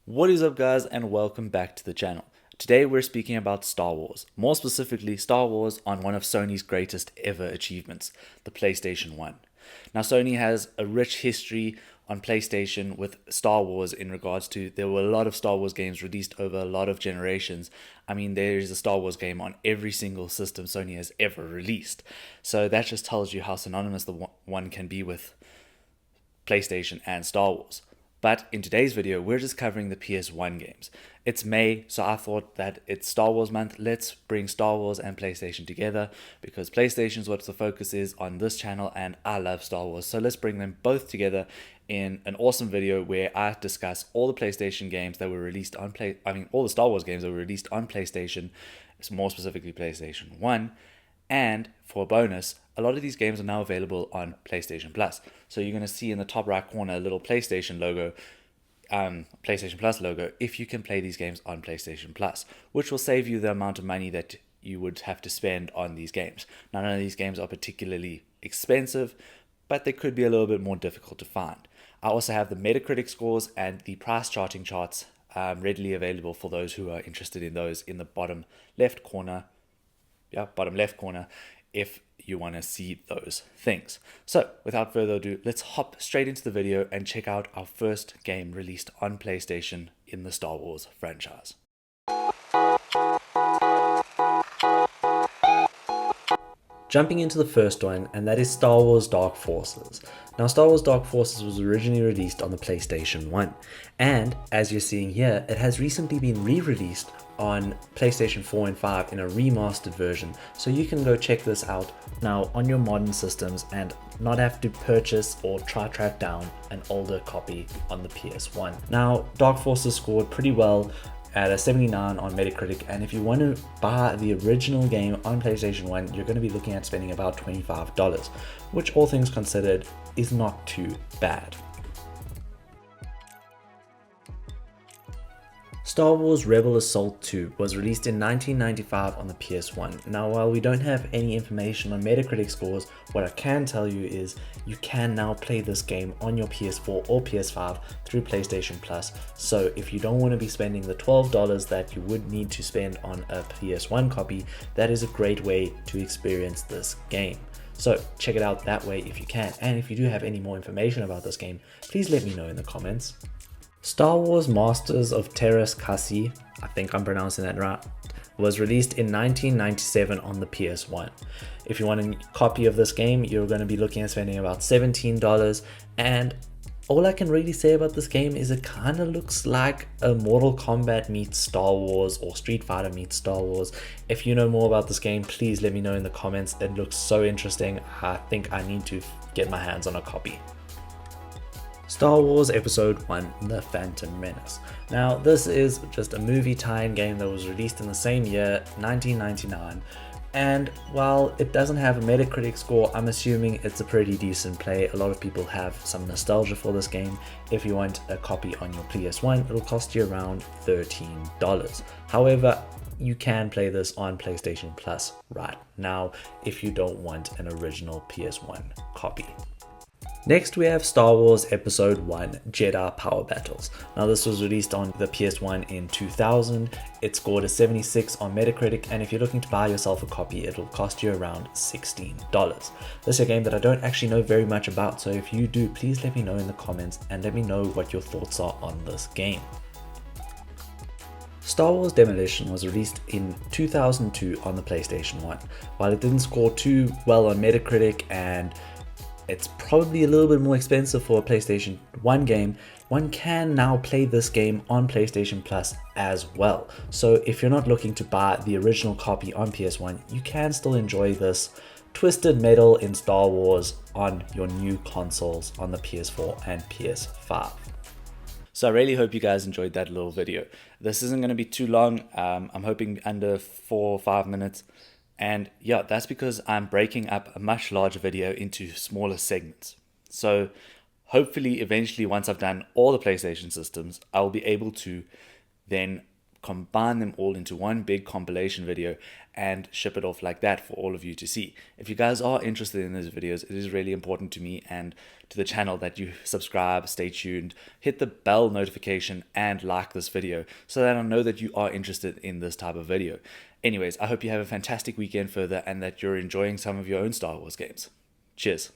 What is up, guys, and welcome back to the channel. Today we're speaking about Star Wars, more specifically Star Wars on one of Sony's greatest ever achievements, the PlayStation 1. Now, Sony has a rich history on PlayStation with Star Wars in regards to there were a lot of Star Wars games released over a lot of generations. I mean, there is a Star Wars game on every single system Sony has ever released. So that just tells you how synonymous the one can be with PlayStation and Star Wars. But in today's video, we're just covering the PS1 games. It's May, so I thought that it's Star Wars month. Let's bring Star Wars and PlayStation together because PlayStation is what the focus is on this channel and I love Star Wars. So let's bring them both together in an awesome video where I discuss all the PlayStation games that were released on all the Star Wars games that were released on PlayStation, more specifically PlayStation 1. And for a bonus, a lot of these games are now available on PlayStation Plus. So you're going to see in the top right corner a little PlayStation logo, PlayStation Plus logo, if you can play these games on PlayStation Plus, which will save you the amount of money that you would have to spend on these games. Now, none of these games are particularly expensive, but they could be a little bit more difficult to find. I also have the Metacritic scores and the price charting charts readily available for those who are interested in those in the bottom left corner if you want to see those things. So without further ado, let's hop straight into the video and check out our first game released on PlayStation in the Star Wars franchise. Jumping into the first one, and that is Star Wars Dark Forces. Now, Star Wars Dark Forces was originally released on the PlayStation 1, and as you're seeing here, it has recently been re-released on PlayStation 4 and 5 in a remastered version, so you can go check this out now on your modern systems and not have to purchase or track down an older copy on the PS1. Now, Dark Forces scored pretty well at a 79 on Metacritic, and if you want to buy the original game on PlayStation 1, you're going to be looking at spending about $25, which all things considered is not too bad. Star Wars Rebel Assault 2 was released in 1995 on the PS1. Now, while we don't have any information on Metacritic scores, what I can tell you is you can now play this game on your PS4 or PS5 through PlayStation Plus. So if you don't want to be spending the $12 that you would need to spend on a PS1 copy, that is a great way to experience this game. So check it out that way if you can. And if you do have any more information about this game, please let me know in the comments. Star Wars Masters of Terrace, I think I'm pronouncing that right, was released in 1997 on the PS1. If you want a copy of this game, you're going to be looking at spending about $17, and all I can really say about this game is it kind of looks like a Mortal Kombat meets Star Wars or Street Fighter meets Star Wars. If you know more about this game, please let me know in the comments. It looks so interesting. I think I need to get my hands on a copy. Star Wars Episode 1, The Phantom Menace. Now, this is just a movie tie-in game that was released in the same year, 1999, and while it doesn't have a Metacritic score, I'm assuming it's a pretty decent play. A lot of people have some nostalgia for this game. If you want a copy on your PS1, it'll cost you around $13. However, you can play this on PlayStation Plus right now if you don't want an original PS1 copy. Next, we have Star Wars Episode 1, Jedi Power Battles. Now, this was released on the PS1 in 2000. It scored a 76 on Metacritic, and if you're looking to buy yourself a copy, it'll cost you around $16. This is a game that I don't actually know very much about, so if you do, please let me know in the comments and let me know what your thoughts are on this game. Star Wars Demolition was released in 2002 on the PlayStation 1. While it didn't score too well on Metacritic and it's probably a little bit more expensive for a PlayStation 1 game, one can now play this game on PlayStation Plus as well. So if you're not looking to buy the original copy on PS1, you can still enjoy this twisted metal in Star Wars on your new consoles on the PS4 and PS5. So I really hope you guys enjoyed that little video. This isn't going to be too long. I'm hoping under 4 or 5 minutes. And yeah, that's because I'm breaking up a much larger video into smaller segments. So hopefully, eventually, once I've done all the PlayStation systems, I'll be able to then combine them all into one big compilation video and ship it off like that for all of you to see. If you guys are interested in those videos, it is really important to me and to the channel that you subscribe, stay tuned, hit the bell notification, and like this video so that I know that you are interested in this type of video. Anyways, I hope you have a fantastic weekend further and that you're enjoying some of your own Star Wars games. Cheers.